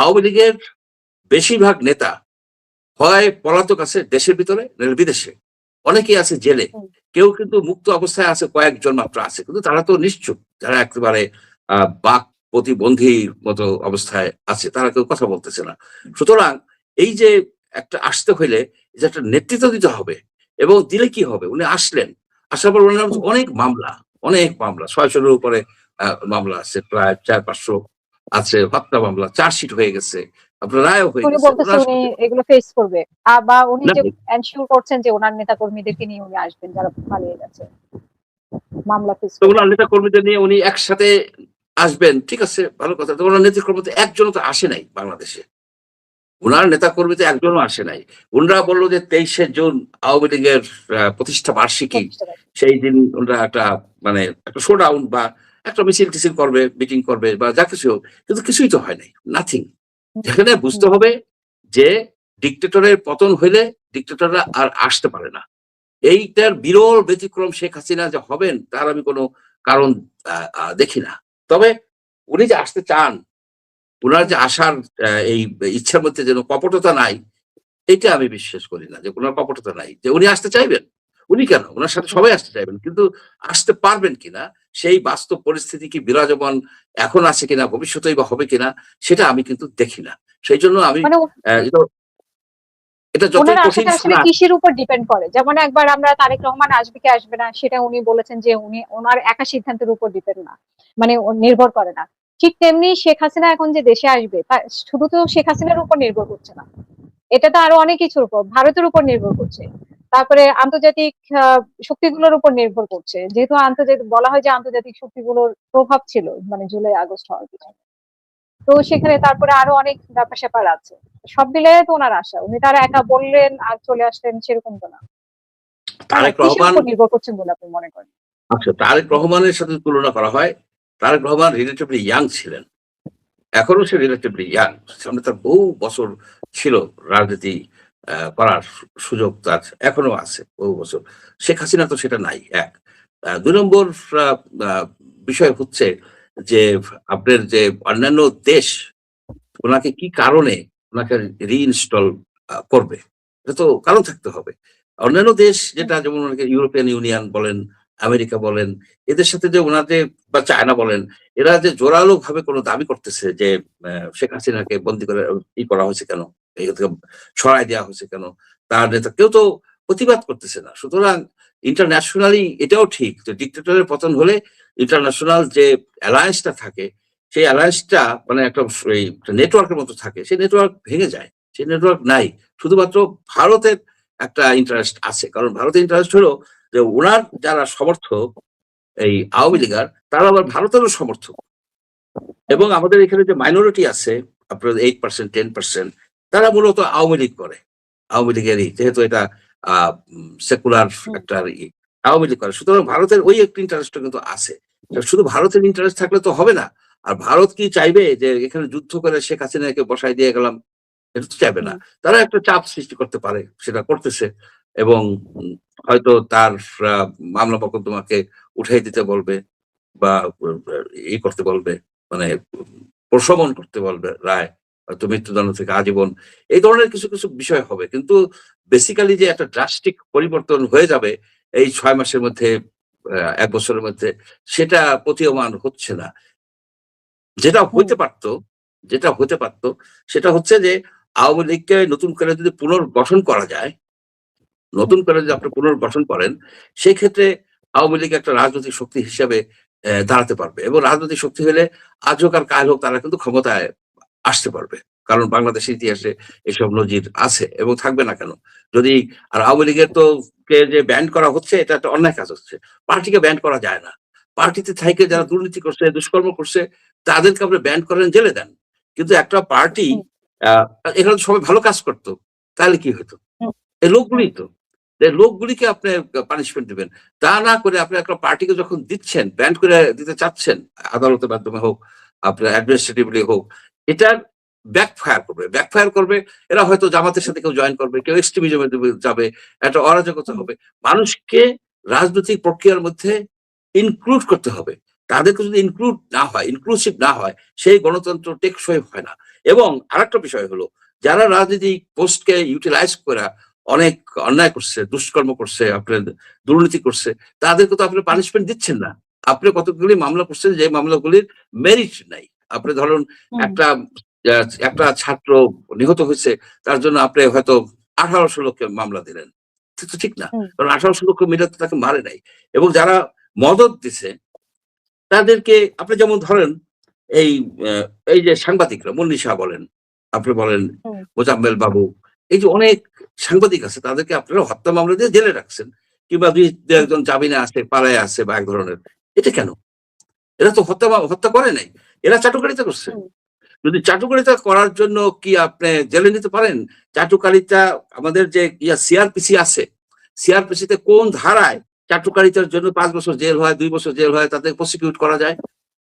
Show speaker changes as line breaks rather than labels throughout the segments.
আওয়ামী লীগের বেশিরভাগ নেতা হয় পলাতক আছে দেশের ভিতরে নাহলে বিদেশে, অনেকেই আছে জেলে, কেউ কিন্তু মুক্ত অবস্থায় আছে, কয়েকজন মাত্র আছে, কিন্তু তারা তো নিশ্চুপ, যারা একেবারে বাক প্রতিবন্ধীর মতো অবস্থায় আছে, তারা কেউ কথা বলতেছে না। সুতরাং এই যে একটা আসতে হইলে যে একটা নেতৃত্ব দিতে হবে, এবং দিলে কি হবে, উনি আসলেন, আসার পর ওনার অনেক মামলা 600-এর উপরে মামলা আছে, প্রায় 400-500 আছে, হত্যা মামলা, চার্জশিট হয়ে গেছে, আপনার রায়ও হয়ে
উনি
গেছে।
বলতেছে উনি এগুলো ফেস করবে, বা উনি
না,
যে এনশিওর করছেন যে ওনার নেতা কর্মীদেরকে নিয়ে উনি আসবেন যারা পালিয়ে গেছে, মামলা ফেস
তো
করবেন।
ওনার নেতা কর্মীদের নিয়ে উনি একসাথে আসবেন, ঠিক আছে, ভালো কথা। তো ওনার নেতা কর্মীতে একজনও তো আসে নাই বাংলাদেশে, ওনার নেতা কর্মীতে একজনও আসে নাই। ওনারা বললো যে 23শে জুন আওয়ামী লীগের প্রতিষ্ঠা বার্ষিকী,
প্রতিষ্ঠা বার্ষিকী।
সেই দিন ওনারা একটা মানে একটা শোডাউন বা একটা মিছিল টিছিল করবে, মিটিং করবে বা যা কিছু হোক, কিন্তু কিছুই তো হয় নাই, নাথিং। যেখানে বুঝতে হবে যে ডিক্টেটরের পতন হইলে ডিক্টেটররা আর আসতে পারে না। এইটার বিরল ব্যতিক্রম শেখ হাসিনা যে হবেন তার আমি কোনো কারণ দেখি না। তবে উনি যে আসতে চান, উনার যে আসার এই ইচ্ছার মধ্যে যেন কপটতা নাই, এটা আমি বিশ্বাস করি না যে উনার কপটতা নাই। যে উনি আসতে চাইবেন, উনি কেন? উনার সাথে সবাই আসতে চাইবেন। কিন্তু আসতে পারবেন কিনা, সেই বাস্তব পরিস্থিতি কি বিরাজমান এখন আছে কিনা, ভবিষ্যতেই বা হবে কিনা, সেটা আমি কিন্তু দেখি না। সেইজন্য আমি
মানে
এটা এটা যতই
ওনার
কঠিন
আশাটা আসলে
শোনাক।
কিসের উপর ডিপেন্ড করে? যেমন একবার আমরা তারেক রহমান আসবে কি আসবে না সেটা উনি বলেছেন যে উনি ওনার একা সিদ্ধান্তের উপর ডিপেন্ড না, মানে নির্ভর করে না। ঠিক তেমনি শেখ হাসিনা এখন যে দেশে আসবে তা শুধু তো শেখ হাসিনার উপর নির্ভর করছে না, এটা তো আরো অনেক কিছুর উপর, ভারতের উপর নির্ভর করছে, তারপরে আন্তর্জাতিক শক্তিগুলোর উপর নির্ভর করছে, যেহেতু আন্তর্জাতিক বলা হয় যে আন্তর্জাতিক শক্তিগুলোর প্রভাব ছিল মানে জুলাই আগস্ট হওয়ার পিছনে। তো সেখানে তারপরে আরো অনেক ব্যাপার স্যাপার আছে, সব মিলে তো ওনার আশা, উনি তারা একা বললেন আর চলে আসলেন সেরকম তো না।
তারেক
কিসের
রহমান
উপর নির্ভর করছেন বলে আপনি মনে করেন?
আচ্ছা, তারেক রহমানের সাথে তুলনা করা হয়, তারেক রহমান রিলেটিভলি ইয়াং ছিলেন। এখনো সে রিলেটিভলি ইয়াং। সামনে তার বহু বছর ছিল রাজনীতি করার সুযোগ তার এখনো আছে বহু বছর। শেখ হাসিনা তো সেটা নাই, ১। ২ নম্বর আ আ বিষয় হচ্ছে যে আপনার যে অন্যান্য দেশ উনাকে কি কারণে উনাকে রিইনস্টল করবে? এটা তো কারণ থাকতে হবে। অন্যান্য দেশ যেটা যেমন অনেকে ইউরোপিয়ান ইউনিয়ন বলেন, আমেরিকা বলেন, এদের সাথে যে উনার যে বা চায়না বলেন, এরা যে জোরালোভাবে কোন দাবি করতেছে যে শেখ হাসিনাকে বন্দী করে করা হয়েছে কেন? এখান থেকে সরায় দেওয়া হয়েছে কেন? তার নেতা কেউ তো প্রতিবাদ করতেছে না। সুতরাং ইন্টারন্যাশনালি এটাও ঠিক যে ডিক্টেটরের পতন হলে ইন্টারন্যাশনাল যে অ্যালায়েন্স টা থাকে, সেই অ্যালায়েন্সটা মানে একটা এই নেটওয়ার্কের মতো থাকে। সেই নেটওয়ার্ক ভেঙে যায়। সেই নেটওয়ার্ক নাই। শুধুমাত্র ভারতের একটা ইন্টারেস্ট আছে। কারণ ভারতের ইন্টারেস্ট হলো যে উনার যারা সমর্থক এই আওয়ামী লীগার, তারা আবার ভারতেরও সমর্থক। এবং আমাদের এখানে যে মাইনরিটি আছে আপনার 8% 10%, তারা মূলত আওয়ামী লীগ করে। আওয়ামী লীগেরই, যেহেতু এটা আ সেকুলার একটা আওয়ামী লীগ করে। সুতরাং ভারতের ওই একটা ইন্টারেস্টও কিন্তু আছে। শুধু ভারতের ইন্টারেস্ট থাকলে তো হবে না। আর ভারত কি চাইবে যে এখানে যুদ্ধ করে শেখ হাসিনাকে বসায় দিয়ে গেলাম? এটা তো চাইবে না। তারা একটা চাপ সৃষ্টি করতে পারে। সেটা করতেছে। এবং হয়তো তার আ মামলা মোকদ্দমাকে উঠাই দিতে বলবে বা করতে বলবে, মানে প্রশমন করতে বলবে রায়। হয়তো মৃত্যুদণ্ড থেকে আজীবন। এই ধরনের কিছু, কিছু বিষয় হবে। কিন্তু বেসিক্যালি যে একটা ড্রাস্টিক পরিবর্তন হয়ে যাবে এই ৬ মাসের মধ্যে, ১ বছরের মধ্যে, সেটা প্রতীয়মান হচ্ছে না। যেটা হইতে পারত, যেটা হতে পারত সেটা হচ্ছে যে আওয়ামী লীগকে নতুন করে যদি পুনর্গঠন করা যায়, নতুন করে যদি আপনি পুনর্গঠন করেন, সেক্ষেত্রে আওয়ামী লীগ একটা রাজনৈতিক শক্তি হিসেবে দাঁড়াতে পারবে, এবং রাজনৈতিক শক্তি হলে আজ হোক আর কাল হোক তারা কিন্তু ক্ষমতায় আসতে পারবে। কারণ বাংলাদেশের ইতিহাসে এসব নজির আছে এবং থাকবে না কেন? যদি আর আওয়ামী লীগের তো যে ব্যান করা হচ্ছে, এটা একটা অন্যায় কাজ হচ্ছে। পার্টিকে ব্যান করা যায় না। পার্টিতে থাইকে যারা দুর্নীতি করছে, দুষ্কর্ম করছে, তাদেরকে আপনি ব্যান করেন, জেলে দেন। কিন্তু একটা পার্টি আ এখানে তো সবাই ভালো কাজ করত। তাহলে কি হইতো? এই লোকগুলোই তো। এই লোকগুলিকে আপনি পানিশমেন্ট দিবেন। তা না করে আপনি একটা পার্টিকে যখন দিচ্ছেন, ব্যান্ড করে দিতে চাচ্ছেন, আদালতের মাধ্যমে হোক, আপনার অ্যাডমিনিস্ট্রেটিভলি হোক, এটার ব্যাকফায়ার করবে। ব্যাকফায়ার করবে, এরা হয়তো জামাতের সাথে কেউ জয়েন করবে, কেউ এক্সট্রিমিজম এর দিকে যাবে, একটা অরাজকতা হবে। মানুষকে রাজনৈতিক প্রক্রিয়ার মধ্যে ইনক্লুড করতে হবে। তাদেরকে যদি ইনক্লুসিভ না হয়, সেই গণতন্ত্র টেকসই হয় না। এবং আরেকটা বিষয় হলো, যারা রাজনৈতিক পোস্টকে ইউটিলাইজ করে অনেক অন্যায় করছে, দুষ্কর্ম করছে, আপনার দুর্নীতি করছে, তাদেরকে তো আপনি পানিশমেন্ট দিচ্ছেন না। আপনি কতগুলি মামলা করছেন যে মামলাগুলির মেরিট নাই। আপনি ধরুন
হুম,
একটা একটা ছাত্র নিহত হয়েছে, তার জন্য আপনি হয়তো 1800 লোককে মামলা দিলেন। তো ঠিক না।
হুম,
কারণ 1800 লক্ষ মিলে তো তাকে মারে নাই। এবং যারা মদদ দিছে তাদেরকে আপনি যেমন ধরেন এই এই যে সাংবাদিকরা মুন্নি শাহ বলেন, আপনি বলেন
হুম,
মোজাম্মেল বাবু, এই যে অনেক সাংবাদিক আছে তাদেরকে আপনারা হত্যা মামলা দিয়ে জেলে রাখছেন, কিংবা দুই
হুম,
একজন জামিনে আছে, পালায় আছে বা এক ধরনের। এটা কেন? এরা তো হত্যা করে নাই, এরা চাটুকারিতা করছে।
হুম,
যদি চাটুকারিতা করার জন্য কি আপনি জেলে নিতে পারেন? চাটুকারিতা, আমাদের যে সিআরপিসি আছে, সিআরপিসি তে কোন
হুম,
ধারায় চাটুকারিতার জন্য ৫ বছর জেল হয়, ২ বছর জেল হয়, তাদের প্রসিকিউট করা যায়?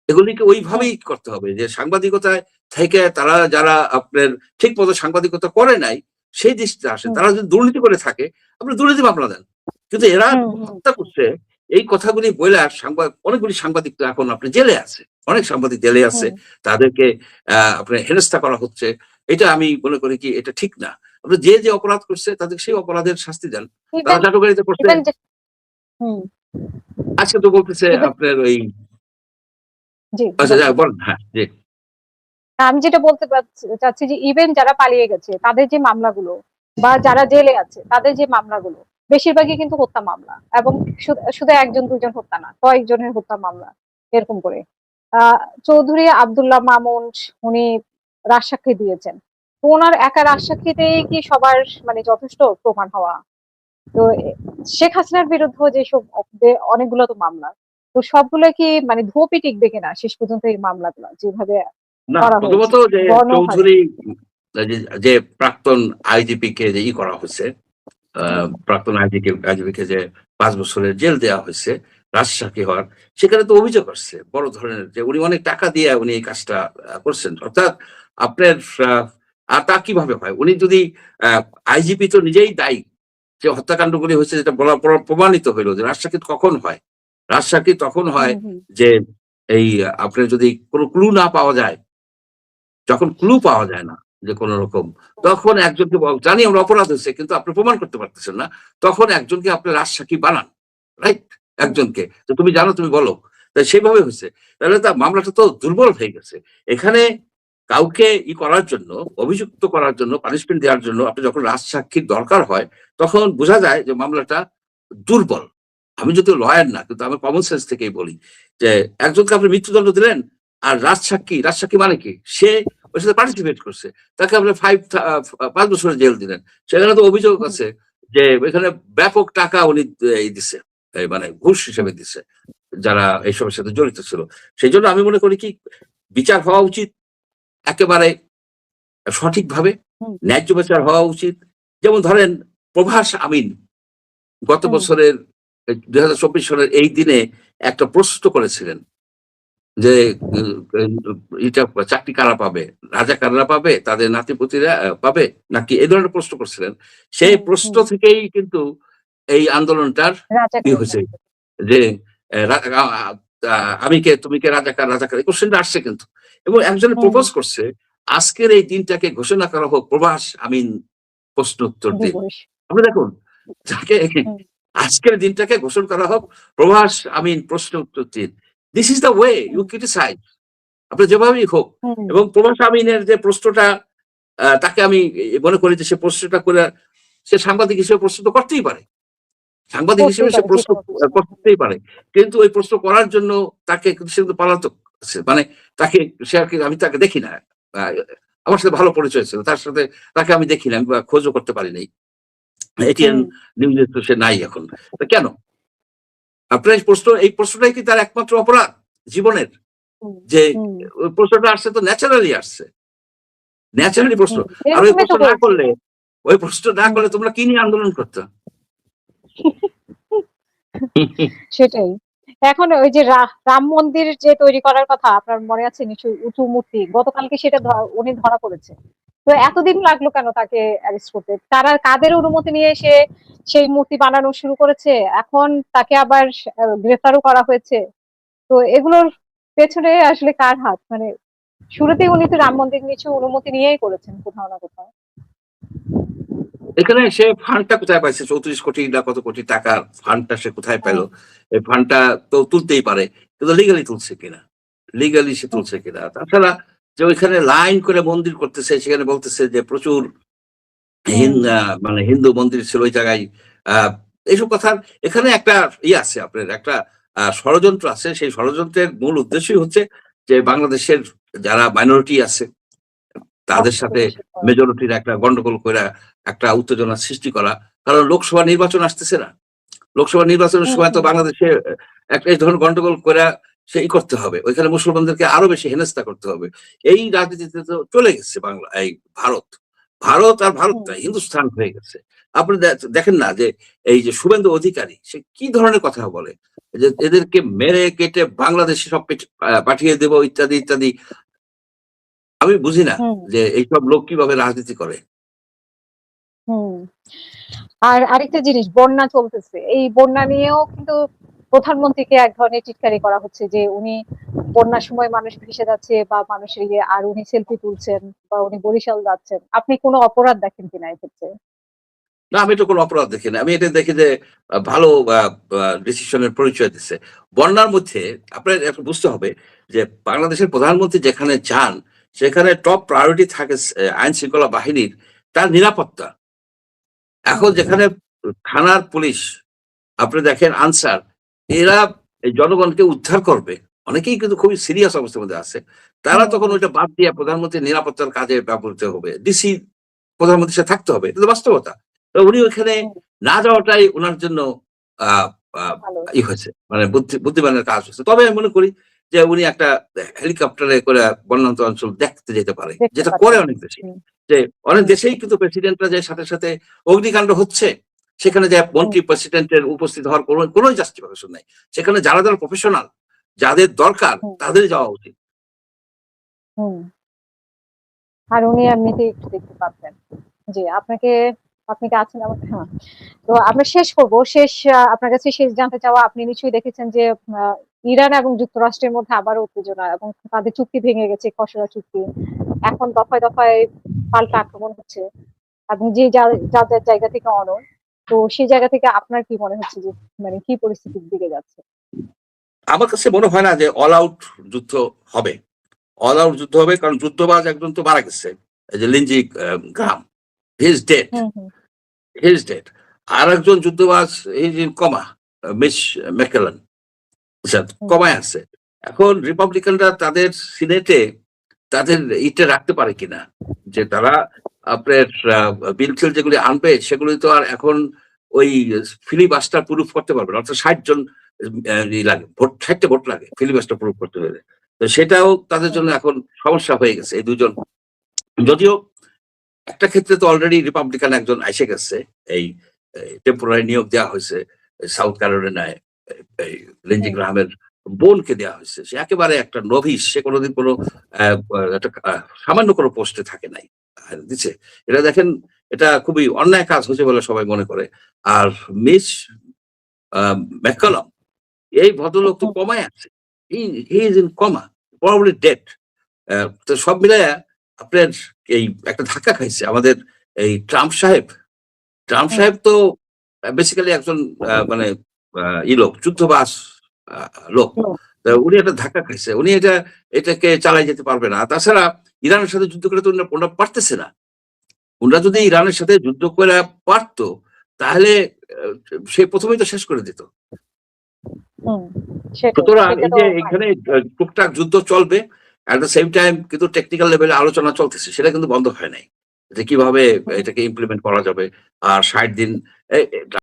এগুলিকে
হুম,
ওইভাবেই করতে হবে যে সাংবাদিকতায় থেকে তারা যারা আপনার ঠিক মতো সাংবাদিকতা করে নাই, সেই দৃষ্টিতে আসে।
হুম,
তারা যদি দুর্নীতি করে থাকে, আপনি দুর্নীতি মামলা দেন। কিন্তু এরা
হুম, হুম,
হত্যা করছে, এই কথাগুলি বইলা অনেকগুলি সাংবাদিক তো এখন আপনি জেলে আছে। অনেক সাংবাদিক জেলে আছে।
হুম।
তাদেরকে আপনার হেনস্থা করা হচ্ছে। এটা আমি মনে করি কি এটা ঠিক না। আপনি যে অপরাধ করছে তাদেরকে সেই অপরাধের শাস্তি দেন। তারা
ইভেন
চাটুকারিতা করছে,
ইভেন যে হুম,
আজকে তো বলতেছে
ইভেন
আপনার ওই
জি
আচ্ছা
বলেন।
বলেন। হ্যাঁ, জি।
আমি যেটা বলতে চাচ্ছি যে ইভেন যারা পালিয়ে গেছে তাদের যে মামলাগুলো বা যারা জেলে আছে তাদের যে মামলাগুলো বেশিরভাগই কিন্তু হত্যা মামলা, এবং শুধু একজন দুজন হত্যা না, কয়েকজনের হত্যা মামলা এরকম করে। আহ চৌধুরী আব্দুল্লাহ মামুন উনি রাজসাক্ষী দিয়েছেন। তো ওনার একা রাজসাক্ষীতেই কি সবার মানে যথেষ্ট প্রমাণ হওয়া? তো শেখ হাসিনার বিরুদ্ধে যেসব অনেকগুলো তো মামলা, তো সবগুলো কি মানে ধোপই টিকবে কিনা শেষ পর্যন্ত এই মামলাগুলো যেভাবে
না,
করা হয়েছে
প্রথমত যে
গণহারে?
চৌধুরী যে যে প্রাক্তন আইজিপি কে যে করা হয়েছে,
হুম,
প্রাক্তন আইজিপি কে যে ৫ বছরের জেল দেওয়া হয়েছে রাজসাক্ষী হওয়ার, সেখানে তো অভিযোগ আসছে বড় ধরনের যে উনি অনেক টাকা দিয়ে উনি এই কাজটা করছেন। অর্থাৎ আপনার আর তা কিভাবে হয়? উনি যদি আইজিপি তো নিজেই দায়ী যে হত্যাকাণ্ডগুলি হয়েছে, যেটা প্রমাণিত হইল যে রাজসাক্ষী কখন হয়? রাজসাক্ষী তখন
হুম,
হয়
হুম,
যে এই আপনার যদি কোনো ক্লু না পাওয়া যায়, যখন ক্লু পাওয়া যায় না যে কোন রকম, তখন একজনকে জানি আমরা অপরাধ হয়েছে কিন্তু আপনি প্রমাণ করতে পারতেছেন না, তখন একজনকে আপনি রাজসাক্ষী বানান, রাইট?
হুম,
একজনকে তো তুমি জানো, তুমি বলো। তাই সেভাবে হয়েছে। তাহলে তার মামলাটা তো দুর্বল হয়ে গেছে। এখানে কাউকে করার জন্য, অভিযুক্ত করার জন্য, পানিশমেন্ট দেওয়ার জন্য আপনি যখন রাজসাক্ষীর দরকার হয়, তখন বোঝা যায় যে মামলাটা দুর্বল। আমি যদিও লয়ার না, কিন্তু আমি কমন সেন্স থেকেই বলি যে একজনকে আপনি মৃত্যুদণ্ড দিলেন, আর রাজসাক্ষী মানে কি? সে ওর সাথে পার্টিসিপেট করছে। তাকে আপনি ৫ বছরের জেল দিলেন। সেখানে তো অভিযোগ
হুম,
আছে যে এখানে ব্যাপক টাকা উনি দিছে। মানে ঘুষ
হুম,
হিসেবে দিছে। যারা এসবের সাথে জড়িত ছিল। সেজন্য আমি মনে করি কি, বিচার হওয়া উচিত একেবারে সঠিকভাবে,
হুম,
ন্যায্য বিচার হওয়া উচিত। যেমন ধরেন প্রভাস আমিন গত
হুম,
বছরের ২০২৪ সনের এই দিনে একটা প্রশ্ন করেছিলেন যে এটা চাকরি কারা পাবে? রাজাকাররা পাবে? তাদের নাতিপুতিরা পাবে? নাকি এই ধরনের প্রশ্ন করছিলেন। সেই
হুম,
প্রশ্ন
হুম,
থেকেই কিন্তু এই আন্দোলনটার
রাজাকারের
হয়েছে
মতো।
যে এ রা আ আ আমি কে? তুমি কে? রাজাকার? এই কোয়েশ্চেনটা আসছে কিন্তু। এবং একজনে
হুম,
প্রপোজ করছে আজকের এই দিনটাকে ঘোষণা করা হোক প্রভাস আমিন প্রশ্নোত্তর দিন।
দিবস।
আপনি দেখুন, যাকে
হুম,
আজকের দিনটাকে ঘোষণা করা হোক প্রভাস আমিন প্রশ্ন উত্তর দিন। This is the way you
hmm,
criticise. আপনি যেভাবেই হোক।
হুম,
এবং প্রভাস আমিনের যে প্রশ্নটা, তাকে আমি মনে করি যে সে প্রশ্নটা করে, সে সাংবাদিক হিসেবে প্রশ্ন তো করতেই পারে। সাংবাদিক হিসেবে
করতেই
সে
পারে
প্রশ্ন
যেকোনো কিছু।
করতেই পারে। কিন্তু ওই প্রশ্ন করার জন্য তাকে কিন্তু, সে কিন্তু পলাতক আছে। মানে তাকে, সে আর কি, আমি তাকে দেখি না। আ আমার সাথে ভালো পরিচয় ছিল। তাকে আমি দেখি না, বা খোঁজও করতে পারি নাই। এটিএন
হুম,
নিউজে তো সে নাই এখন। তো কেন? আপনার এই প্রশ্নটাই কি তার একমাত্র অপরাধ জীবনের?
হুম,
যে
হুম,
ওই প্রশ্নটা আসছে তো ন্যাচারালি আসছে। ন্যাচারালি প্রশ্ন।
হুম,
আর ওই
এরকমই
প্রশ্ন
তো
না
হয়েছে।
করলে,
হুম,
তোমরা কি নিয়ে আন্দোলন করতে?
সেটাই। এখন ওই যে রাম মন্দির যে তৈরি করার কথা আপনার মনে আছে নিশ্চয়ই, উঁচু মূর্তি। গতকালকে সেটা উনি ধরা পড়েছে। তো এতদিন লাগলো কেন তাকে অ্যারেস্ট করতে? তারা কাদের অনুমতি নিয়ে সে সেই মূর্তি বানানো শুরু করেছে? এখন তাকে আবার গ্রেফতারও করা হয়েছে। তো এগুলোর পেছনে আসলে কার হাত? মানে শুরুতেই উনি তো রাম মন্দির নিশ্চয়ই অনুমতি নিয়েই করেছেন কোথাও না কোথাও।
এখানে সে ফান্ডটা কোথায় পাইছে? 34 কোটি না কত কোটি টাকার ফান্ডটা সে কোথায়
হুম,
পেল? এই ফান্ডটা তো তুলতেই পারে। কিন্তু লিগালি তুলছে কিনা? লিগালি সে
হুম,
তুলছে কিনা? তাছাড়া যে ওইখানে লাইন করে মন্দির করতেছে, সেখানে বলতেছে যে প্রচুর
হুম,
মানে হিন্দু মন্দির ছিল ওই জায়গায়। আ এইসব কথার এখানে একটা আছে আপনার একটা ষড়যন্ত্র আছে। সেই ষড়যন্ত্রের মূল উদ্দেশ্যই হচ্ছে যে বাংলাদেশের যারা মাইনরিটি আছে তাদের
তাদেরকে
সাথে
বেশি করা।
মেজরিটির একটা গন্ডগোল কইরা একটা উত্তেজনা সৃষ্টি করা। কারণ লোকসভা নির্বাচন আসতেছে না? লোকসভা নির্বাচনের
হুম,
সময় তো
হুম,
বাংলাদেশে একটা এই ধরনের গন্ডগোল কইরা করতে হবে। ওইখানে মুসলমানদেরকে আরো বেশি হেনস্থা করতে হবে। এই রাজনীতিতে তো চলে গেছে এই ভারত। ভারত আর ভারত
হুম,
না, হিন্দুস্তান হয়ে গেছে। আপনি দেখেন না যে এই যে শুভেন্দু অধিকারী সে কি ধরনের কথা বলে? যে এদেরকে মেরে কেটে বাংলাদেশে সব পাঠিয়ে দেব ইত্যাদি, ইত্যাদি। আমি বুঝি না
হুম,
যে এইসব লোক কিভাবে রাজনীতি করে।
হুম। আর আরেকটা জিনিস বন্যা চলতেছে। এই বন্যা নিয়েও কিন্তু প্রধানমন্ত্রীকে এক ধরনের টিটকারি করা হচ্ছে যে উনি বন্যার সময় মানুষ ভেসে যাচ্ছে বা মানুষের আর উনি সেলফি তুলছেন বা উনি বরিশাল যাচ্ছেন। আপনি কোনো অপরাধ দেখেন কিনা এক্ষেত্রে?
না, আমি তো কোনো অপরাধ দেখি না। আমি এটা দেখি যে ভালো আ আ ডিসিশন এর পরিচয় দিচ্ছে। বন্যার মধ্যে আপনার একটা বুঝতে হবে যে বাংলাদেশের প্রধানমন্ত্রী যেখানে যান, সেখানে টপ প্রায়োরিটি থাকে আইন শৃঙ্খলা বাহিনীর তার নিরাপত্তা। এখন
হুম,
যেখানে থানার পুলিশ আপনি দেখেন আনসার, এরা এই জনগণকে উদ্ধার করবে। অনেকেই কিন্তু খুবই সিরিয়াস অবস্থার মধ্যে আছে। তারা
হুম,
তখন
হুম,
ওইটা বাদ দিয়ে প্রধানমন্ত্রীর নিরাপত্তার কাজে ব্যবহৃত হবে। ডিসি প্রধানমন্ত্রীর সাথে থাকতে হবে। এটা তো বাস্তবতা। তো উনি ওইখানে
হুম,
না যাওয়াটাই উনার জন্য আ আ
ভালো।
হয়েছে। মানে বুদ্ধিমানের কাজ হয়েছে। তবে আমি মনে করি যে উনি একটা হেলিকপ্টারে করে বন্যান্ত অঞ্চল দেখতে যেতে পারে।
দেখতে
যেটা করে
পারতেন।
অনেক দেশে।
হুম,
যে অনেক
হুম,
দেশেই কিন্তু প্রেসিডেন্টরা যে সাথে, সাথে অগ্নিকাণ্ড হচ্ছে, সেখানে যে
হুম,
মন্ত্রী প্রেসিডেন্টের উপস্থিত হওয়ার কোন জাস্টিফিকেশন নাই। সেখানে যারা প্রফেশনাল, যাদের দরকার
হুম,
তাদেরই যাওয়া উচিত।
হুম। আর উনি এমনিতেই একটু দেখতে পারতেন। জি, আপনি কি আছেন আমার? হ্যাঁ। তো আমরা শেষ করব। আপনার কাছে শেষ জানতে চাওয়া আপনি নিশ্চয়ই দেখেছেন যে আ ইরান এবং যুক্তরাষ্ট্রের মধ্যে আবারও উত্তেজনা এবং তাদের চুক্তি ভেঙে গেছে খসড়া চুক্তি। এখন দফায়, দফায় পাল্টা আক্রমণ হচ্ছে এবং যে যার জায়গা থেকে অনড়। তো সেই জায়গা থেকে আপনার কি মনে হচ্ছে যে মানে কি পরিস্থিতির দিকে যাচ্ছে?
আমার কাছে মনে হয় না যে অল আউট যুদ্ধ হবে। অল আউট যুদ্ধ হবে কারণ যুদ্ধবাজ একজন তো মারা গেছে। এই যে Lindsey Graham, he is dead,
hmm, hmm,
he is dead. আরেকজন যুদ্ধবাজ he is in coma, Mitch McConnell, আচ্ছা
হুম,
কমায় আছে। এখন রিপাবলিকানরা তাদের সিনেটে তাদের রাখতে পারে কিনা? যে তারা আপনার বিল-টিল যেগুলি আনবে সেগুলি তো আর এখন ওই ফিলিবাস্টার প্রুফ করতে পারবে না। অর্থাৎ ৬০ জন লাগে। ৬০ টা ভোট লাগে ফিলিবাস্টার প্রুফ করতে হলে। তো সেটাও তাদের
হুম,
জন্য এখন সমস্যা হয়ে গেছে এই ২ জন। যদিও একটা ক্ষেত্রে তো অলরেডি রিপাবলিকান একজন এসে গেছে। এই টেম্পোরারি নিয়োগ দেওয়া হয়েছে সাউথ ক্যারোলিনায়। এই লিন্ডজি
হুম,
গ্রাহামের বোনকে দেওয়া হয়েছে। সে একেবারে একটা নভিস। সে কোনদিন কোন অ্যা একটা সামান্য কোনো পোস্টে থাকে নাই। দিছে। এটা দেখেন, এটা খুবই অন্যায় কাজ হয়েছে বলে সবাই মনে করে। আর মিস আ ম্যাককালাম, এই ভদ্রলোক তো
হুম,
কমায় আছে। He he is in coma, probably dead. তো সব মিলায়া আপনার এই একটা ধাক্কা খাইছে আমাদের এই ট্রাম্প সাহেব। ট্রাম্প
হুম,
সাহেব তো বেসিক্যালি একজন মানে আ লোক, যুদ্ধবাজ আ লোক।
হুম,
তো উনি একটা ধাক্কা খাইছে। উনি এটাকে চালায় যেতে পারবে না। তাছাড়া ইরানের সাথে যুদ্ধ করে তো ওরা পারতেছে না। উনারা যদি
হুম,
ইরানের সাথে যুদ্ধ করে পারত, তাহলে আ সে ১ম এই তো শেষ করে দিত।
হুম, সেটাই।
সুতরাং
সেটা
এই
তো
যে
হয়।
এখানে টুকটাক যুদ্ধ চলবে। এট দ্যা সেম টাইম কিন্তু টেকনিক্যাল লেভেলে আলোচনা চলতেছে। সেটা কিন্তু বন্ধ হয় নাই। যে কিভাবে
হুম।
এটাকে ইমপ্লিমেন্ট করা যাবে। আর ৬০ দিন এ এ